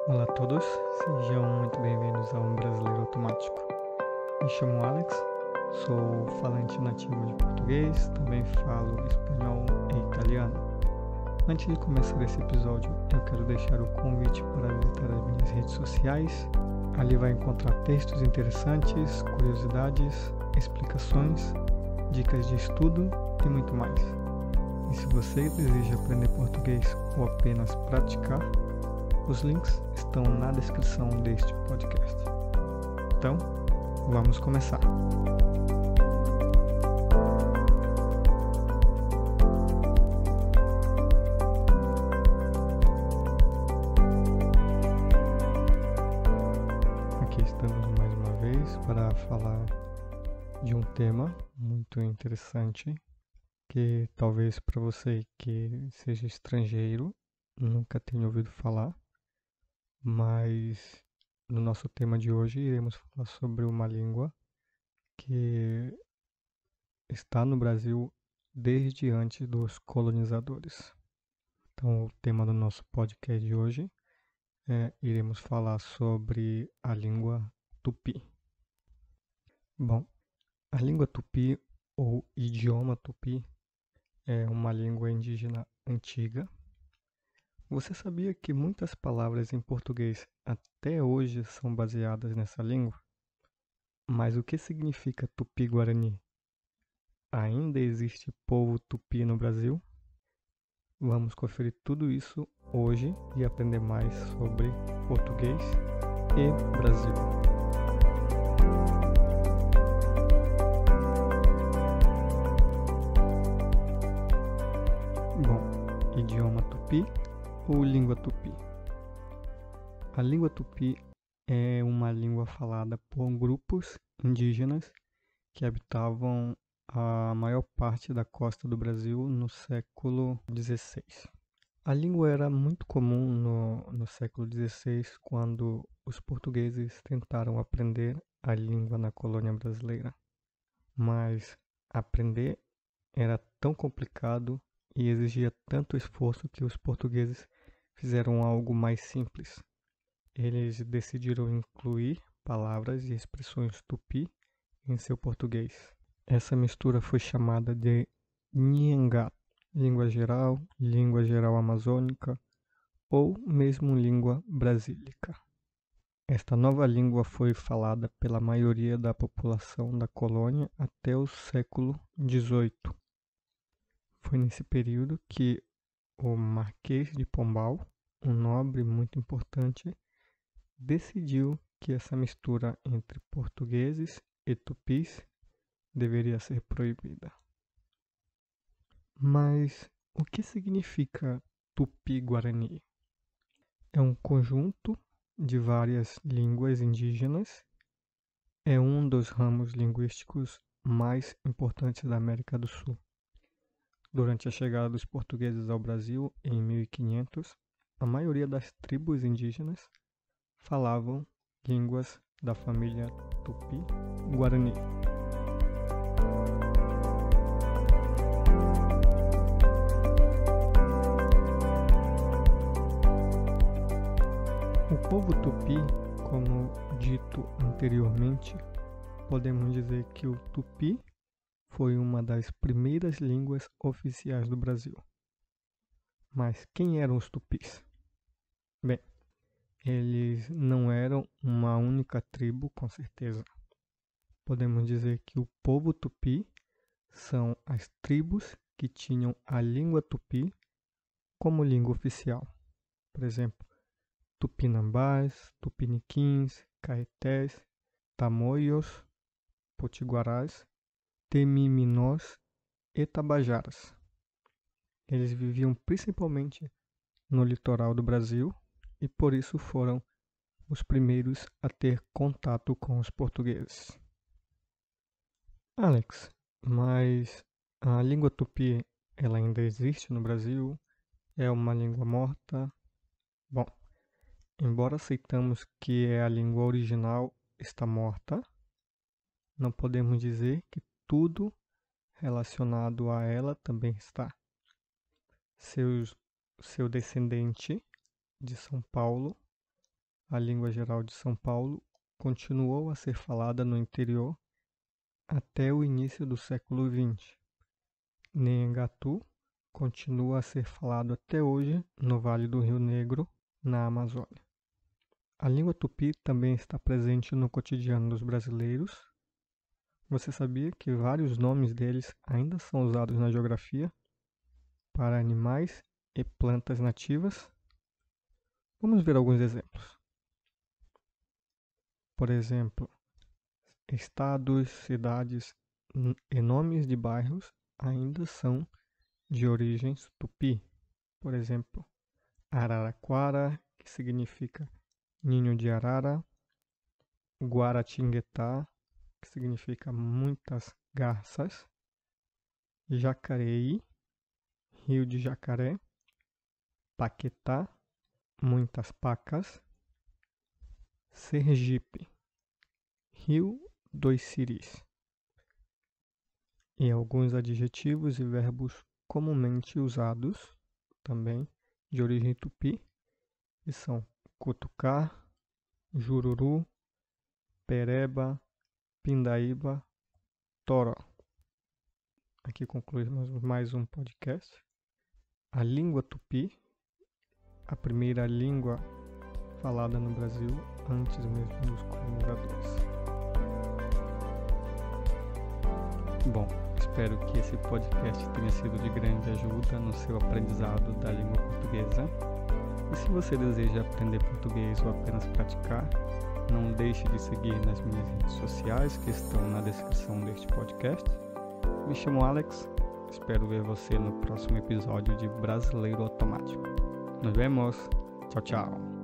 Olá a todos, sejam muito bem-vindos ao Brasileiro Automático. Me chamo Alex, sou falante nativo de português, também falo espanhol e italiano. Antes de começar esse episódio, eu quero deixar o convite para visitar as minhas redes sociais. Ali vai encontrar textos interessantes, curiosidades, explicações, dicas de estudo e muito mais. E se você deseja aprender português ou apenas praticar, os links estão na descrição deste podcast. Então, vamos começar. Aqui estamos mais uma vez para falar de um tema muito interessante que talvez para você que seja estrangeiro nunca tenha ouvido falar. Mas no nosso tema de hoje iremos falar sobre uma língua que está no Brasil desde antes dos colonizadores. Então, o tema do nosso podcast de hoje iremos falar sobre a língua tupi. Bom, a língua tupi ou idioma tupi é uma língua indígena antiga. Você sabia que muitas palavras em português até hoje são baseadas nessa língua? Mas o que significa tupi-guarani? Ainda existe povo tupi no Brasil? Vamos conferir tudo isso hoje e aprender mais sobre português e Brasil. Bom, idioma tupi ou língua tupi? A língua tupi é uma língua falada por grupos indígenas que habitavam a maior parte da costa do Brasil no século XVI. A língua era muito comum no século XVI, quando os portugueses tentaram aprender a língua na colônia brasileira. Mas aprender era tão complicado e exigia tanto esforço que os portugueses fizeram algo mais simples. Eles decidiram incluir palavras e expressões tupi em seu português. Essa mistura foi chamada de Nyangat, língua geral amazônica ou mesmo língua brasílica. Esta nova língua foi falada pela maioria da população da colônia até o século XVIII. Foi nesse período que o Marquês de Pombal, um nobre muito importante, decidiu que essa mistura entre portugueses e tupis deveria ser proibida. Mas o que significa tupi-guarani? É um conjunto de várias línguas indígenas, é um dos ramos linguísticos mais importantes da América do Sul. Durante a chegada dos portugueses ao Brasil em 1500, a maioria das tribos indígenas falavam línguas da família Tupi-Guarani. O povo Tupi, como dito anteriormente, podemos dizer que o Tupi foi uma das primeiras línguas oficiais do Brasil. Mas quem eram os Tupis? Bem, eles não eram uma única tribo, com certeza. Podemos dizer que o povo tupi são as tribos que tinham a língua tupi como língua oficial. Por exemplo, tupinambás, tupiniquins, caetés, tamoios, potiguarás, temiminós e tabajaras. Eles viviam principalmente no litoral do Brasil e por isso foram os primeiros a ter contato com os portugueses. Alex, mas a língua tupi, ela ainda existe no Brasil? É uma língua morta? Bom, embora aceitamos que a língua original está morta, não podemos dizer que tudo relacionado a ela também está. Seu descendente de São Paulo a língua geral de São Paulo continuou a ser falada no interior até o início do século XX. Nhengatu continua a ser falado até hoje no Vale do Rio Negro, na Amazônia. A língua tupi também está presente no cotidiano dos brasileiros. Você sabia que vários nomes deles ainda são usados na geografia para animais e plantas nativas? Vamos ver alguns exemplos. Por exemplo, estados, cidades e nomes de bairros ainda são de origens tupi. Por exemplo, Araraquara, que significa ninho de arara, Guaratinguetá, que significa muitas garças, Jacareí, rio de jacaré, Paquetá, muitas pacas, Sergipe, rio dos siris. E alguns adjetivos e verbos comumente usados, também de origem tupi, que são cutucar, jururu, pereba, pindaíba, toró. Aqui concluímos mais um podcast. A língua tupi, a primeira língua falada no Brasil antes mesmo dos colonizadores. Bom, espero que esse podcast tenha sido de grande ajuda no seu aprendizado da língua portuguesa. E se você deseja aprender português ou apenas praticar, não deixe de seguir nas minhas redes sociais que estão na descrição deste podcast. Me chamo Alex, espero ver você no próximo episódio de Brasileiro Automático. Nos vemos, tchau, tchau.